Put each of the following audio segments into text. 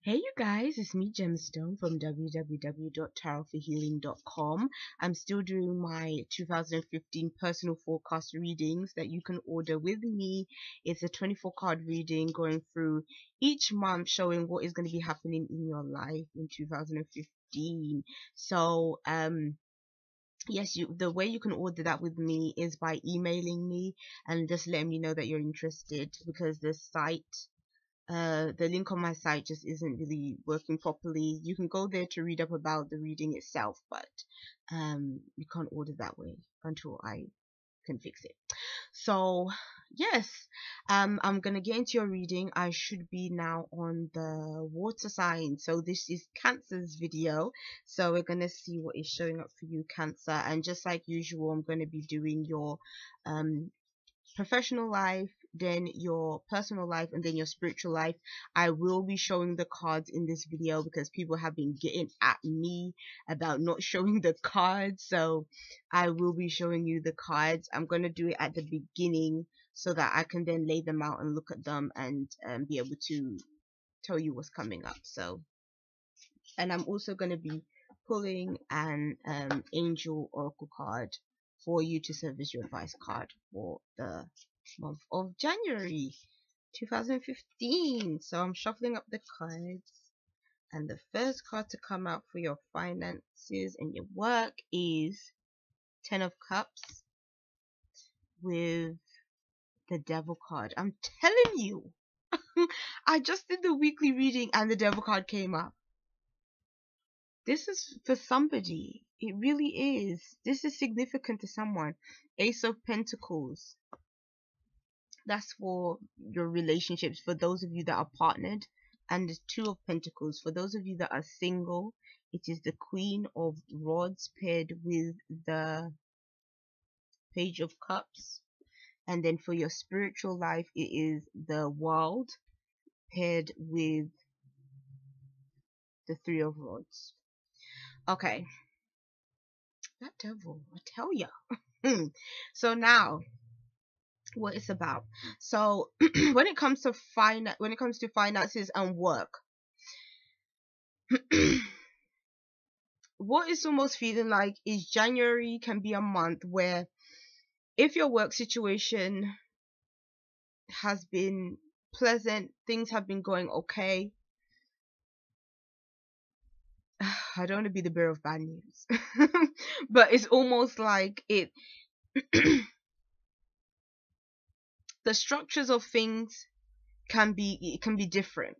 Hey you guys, it's me Gemstone from www.tarotforhealing.com. I'm still doing my 2015 personal forecast readings that you can order with me. It's a 24 card reading going through each month showing what is going to be happening in your life in 2015. So yes, the way you can order that with me is by emailing me and just letting me know that you're interested, because the link on my site just isn't really working properly. You can go there to read up about the reading itself, but you can't order that way until I can fix it. So yes, I'm gonna get into your reading. I should be now on the water sign. So this is Cancer's video. So we're gonna see what is showing up for you, Cancer. And just like usual, I'm gonna be doing your professional life, then your personal life, and then your spiritual life. I will be showing the cards in this video because people have been getting at me about not showing the cards, so I will be showing you the cards. I'm going to do it at the beginning so that I can then lay them out and look at them and be able to tell you what's coming up. So, and I'm also going to be pulling an angel oracle card for you to serve as your advice card for the month of January 2015. So I'm shuffling up the cards, and the first card to come out for your finances and your work is Ten of Cups with the Devil card. I'm telling you, I just did the weekly reading and the Devil card came up. This is for somebody. It really is. This is significant to someone. Ace of Pentacles. That's for your relationships, for those of you that are partnered. And the Two of Pentacles. For those of you that are single, it is the Queen of Rods paired with the Page of Cups. And then for your spiritual life, it is the World paired with the Three of Rods. Okay. That devil, I tell ya. So now, what it's about. So when it comes to finances and work, what it's almost feeling like is January can be a month where, if your work situation has been pleasant, things have been going okay. I don't want to be the bearer of bad news, but it's almost like it the structures of things can be different.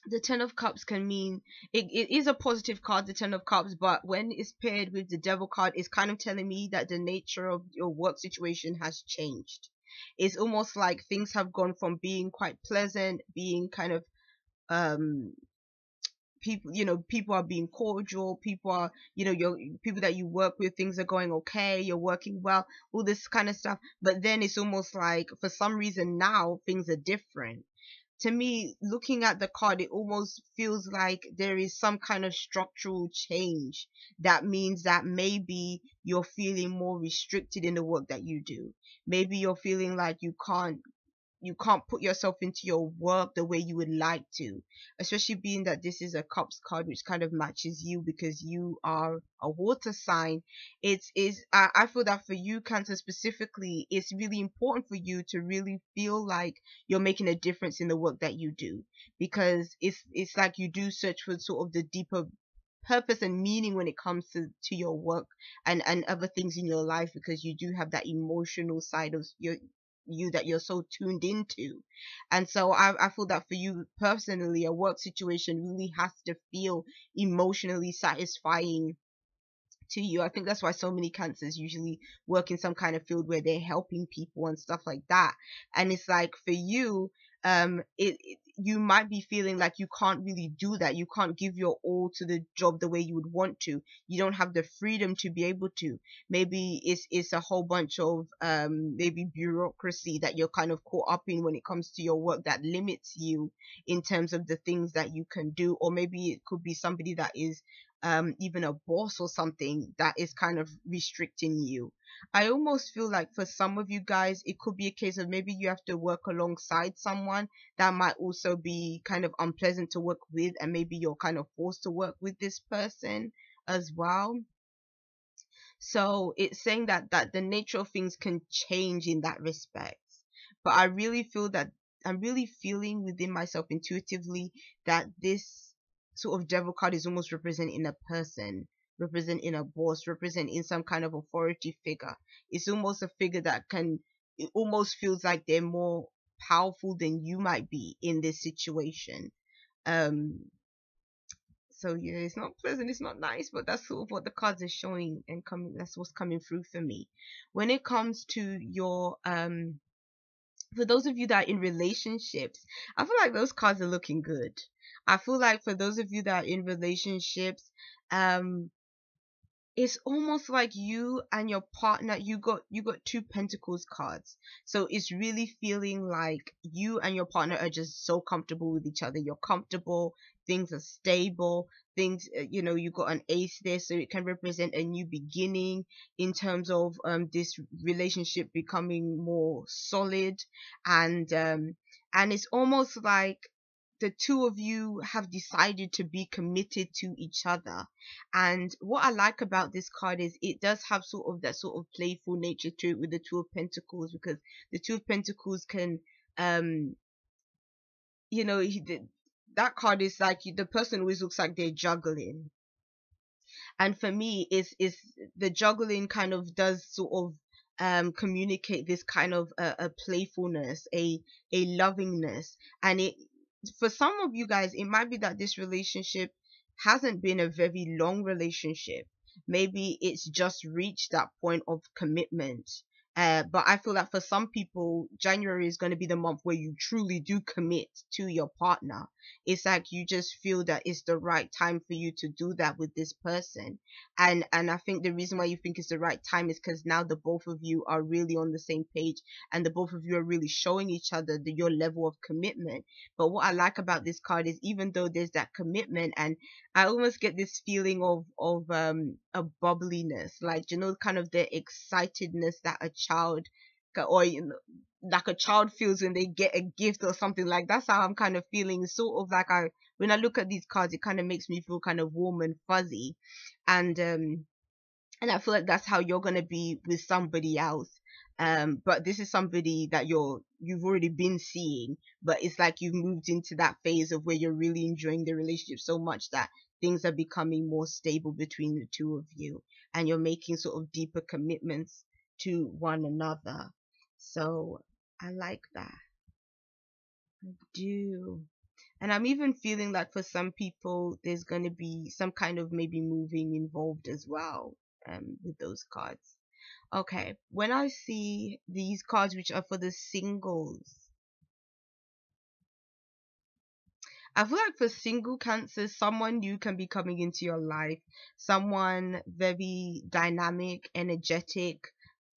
The Ten of Cups can mean it is a positive card, the Ten of Cups, but when it's paired with the Devil card, it's kind of telling me that the nature of your work situation has changed. It's almost like things have gone from being quite pleasant, being kind of people are being cordial, people are, your people that you work with, things are going okay, you're working well, all this kind of stuff. But then it's almost like for some reason now things are different. To me, looking at the card, it almost feels like there is some kind of structural change. That means that maybe you're feeling more restricted in the work that you do. Maybe you're feeling like you can't put yourself into your work the way you would like to, especially being that this is a Cups card, which kind of matches you because you are a water sign. I feel that for you, Cancer, specifically, it's really important for you to really feel like you're making a difference in the work that you do, because it's like you do search for sort of the deeper purpose and meaning when it comes to your work and other things in your life, because you do have that emotional side of you that you're so tuned into. And so I feel that for you personally, a work situation really has to feel emotionally satisfying to you. I think that's why so many Cancers usually work in some kind of field where they're helping people and stuff like that. And it's like for you, you might be feeling like you can't really do that. You can't give your all to the job the way you would want to. You don't have the freedom to be able to. Maybe it's a whole bunch of maybe bureaucracy that you're kind of caught up in when it comes to your work that limits you in terms of the things that you can do. Or maybe it could be somebody that is even a boss or something that is kind of restricting you. I almost feel like for some of you guys, it could be a case of maybe you have to work alongside someone that might also be kind of unpleasant to work with, and maybe you're kind of forced to work with this person as well. So it's saying that the nature of things can change in that respect. But I really feel that I'm really feeling within myself intuitively that this sort of devil card is almost representing a person, representing a boss, representing some kind of authority figure. It's almost a figure that can, it almost feels like they're more powerful than you might be in this situation. Um, so yeah, it's not pleasant, it's not nice, but that's sort of what the cards are showing and coming. That's what's coming through for me. When it comes to your for those of you that are in relationships, I feel like those cards are looking good. I feel like for those of you that are in relationships, um, it's almost like you and your partner, you got two pentacles cards, so it's really feeling like you and your partner are just so comfortable with each other. You're comfortable, things are stable, things, you got an ace there, so it can represent a new beginning in terms of this relationship becoming more solid. And it's almost like the two of you have decided to be committed to each other. And what I like about this card is it does have sort of that sort of playful nature to it with the Two of Pentacles, because the Two of Pentacles can, um, you know, that card is like the person always looks like they're juggling. And for me, is the juggling kind of does sort of communicate this kind of a playfulness, a lovingness. And it, for some of you guys, it might be that this relationship hasn't been a very long relationship. Maybe it's just reached that point of commitment. But I feel that for some people, January is going to be the month where you truly do commit to your partner. It's like you just feel that it's the right time for you to do that with this person. And I think the reason why you think it's the right time is because now the both of you are really on the same page, and the both of you are really showing each other your level of commitment. But what I like about this card is, even though there's that commitment, and I almost get this feeling of a bubbliness, like, kind of the excitedness that a child or like a child feels when they get a gift or something. Like, that's how I'm kind of feeling. It's sort of like, when I look at these cards, it kind of makes me feel kind of warm and fuzzy. And I feel like that's how you're gonna be with somebody else. But this is somebody that you've already been seeing, but it's like you've moved into that phase of where you're really enjoying the relationship so much that things are becoming more stable between the two of you, and you're making sort of deeper commitments to one another. So I like that. I do. And I'm even feeling like for some people, there's going to be some kind of maybe moving involved as well, with those cards. Okay, when I see these cards which are for the singles, I feel like for single cancers, someone new can be coming into your life. Someone very dynamic, energetic,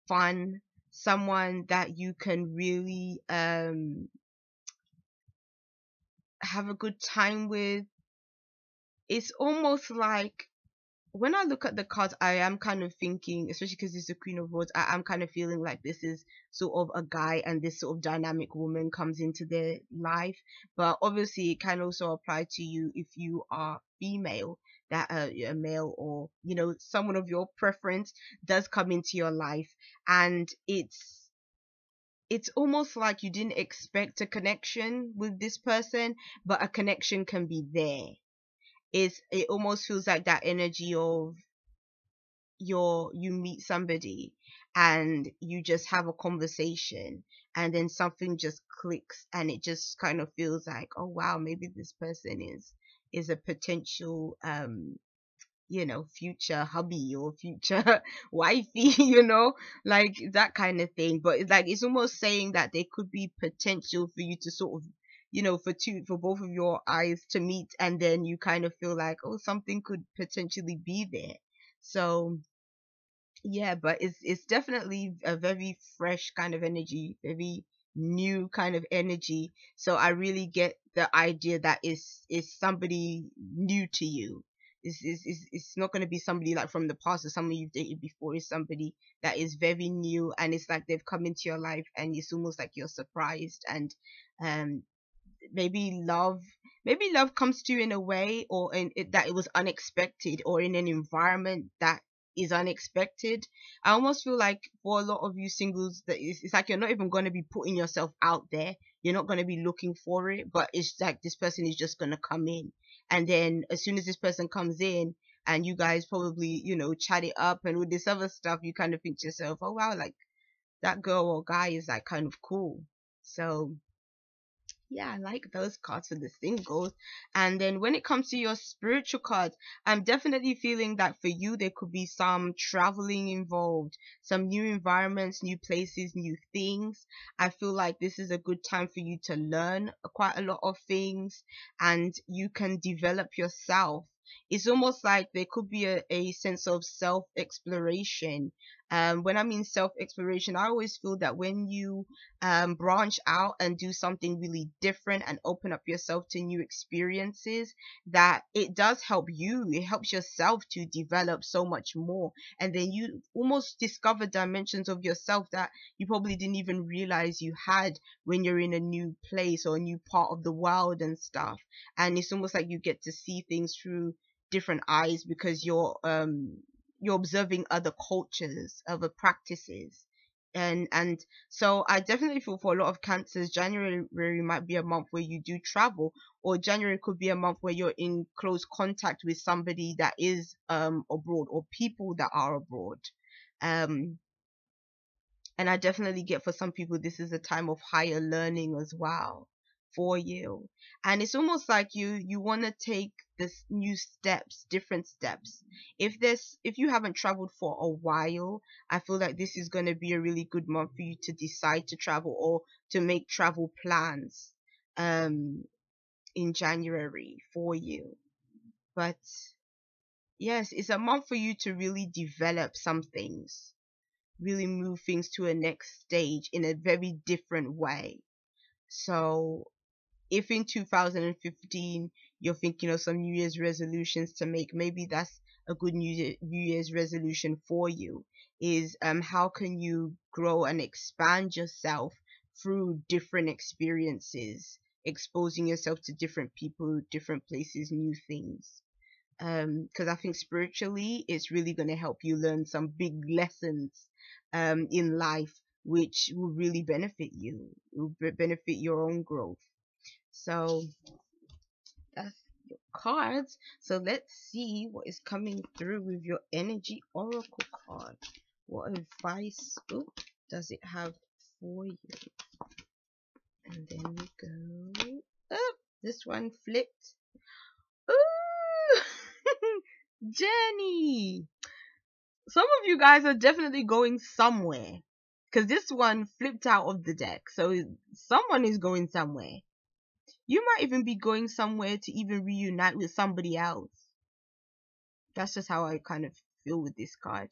fun, someone that you can really have a good time with. It's almost like, when I look at the cards, I am kind of thinking, especially because it's the Queen of Swords, I am kind of feeling like this is sort of a guy, and this sort of dynamic woman comes into their life. But obviously, it can also apply to you if you are female, that a male, or someone of your preference does come into your life, and it's almost like you didn't expect a connection with this person, but a connection can be there. It almost feels like that energy of you meet somebody and you just have a conversation, and then something just clicks, and it just kind of feels like, oh wow, maybe this person is a potential future hubby or future wifey, like that kind of thing. But it's like, it's almost saying that there could be potential for you to sort of, for both of your eyes to meet, and then you kind of feel like, oh, something could potentially be there. So yeah, but it's definitely a very fresh kind of energy, very new kind of energy. So I really get the idea that it's somebody new to you. It's not going to be somebody like from the past or somebody you've dated before. It's somebody that is very new, and it's like they've come into your life and it's almost like you're surprised. And um maybe love comes to you in a way, or that it was unexpected, or in an environment that is unexpected. I almost feel like for a lot of you singles that it's like you're not even going to be putting yourself out there, you're not going to be looking for it, but it's like this person is just going to come in. And then as soon as this person comes in and you guys probably, chat it up and with this other stuff, you kind of think to yourself, oh wow, like that girl or guy is like kind of cool. So yeah, I like those cards for the singles. And then when it comes to your spiritual cards, I'm definitely feeling that for you, there could be some traveling involved, some new environments, new places, new things. I feel like this is a good time for you to learn quite a lot of things, and you can develop yourself. It's almost like there could be a sense of self exploration. When I mean self exploration, I always feel that when you branch out and do something really different and open up yourself to new experiences, that it does help you. It helps yourself to develop so much more. And then you almost discover dimensions of yourself that you probably didn't even realize you had when you're in a new place or a new part of the world and stuff. And it's almost like you get to see things through different eyes because you're observing other cultures, other practices. And so I definitely feel for a lot of cancers, January might be a month where you do travel, or January could be a month where you're in close contact with somebody that is abroad, or people that are abroad. Um and I definitely get for some people this is a time of higher learning as well for you. And it's almost like you want to take this new steps, different steps. If you haven't traveled for a while, I feel like this is going to be a really good month for you to decide to travel or to make travel plans um in January for you. But yes, it's a month for you to really develop some things, really move things to a next stage in a very different way. So if in 2015 you're thinking of some New Year's resolutions to make, maybe that's a good New Year's resolution for you. Is how can you grow and expand yourself through different experiences, exposing yourself to different people, different places, new things. Because I think spiritually it's really going to help you learn some big lessons in life, which will really benefit you, will benefit your own growth. So that's your cards. So let's see what is coming through with your energy oracle card. What advice does it have for you? And then we go. Oh, this one flipped. Ooh, Jenny. Some of you guys are definitely going somewhere, because this one flipped out of the deck. So someone is going somewhere. You might even be going somewhere to even reunite with somebody else. That's just how I kind of feel with this card.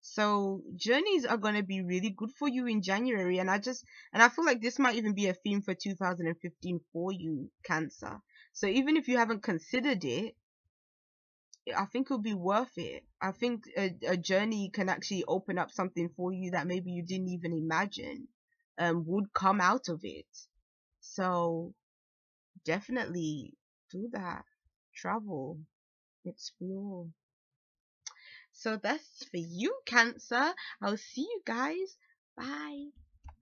So journeys are going to be really good for you in January, and I feel like this might even be a theme for 2015 for you, Cancer. So even if you haven't considered it, I think it'll be worth it. I think a journey can actually open up something for you that maybe you didn't even imagine would come out of it. So definitely do that. Travel, explore. So that's for you, Cancer. I'll see you guys. Bye.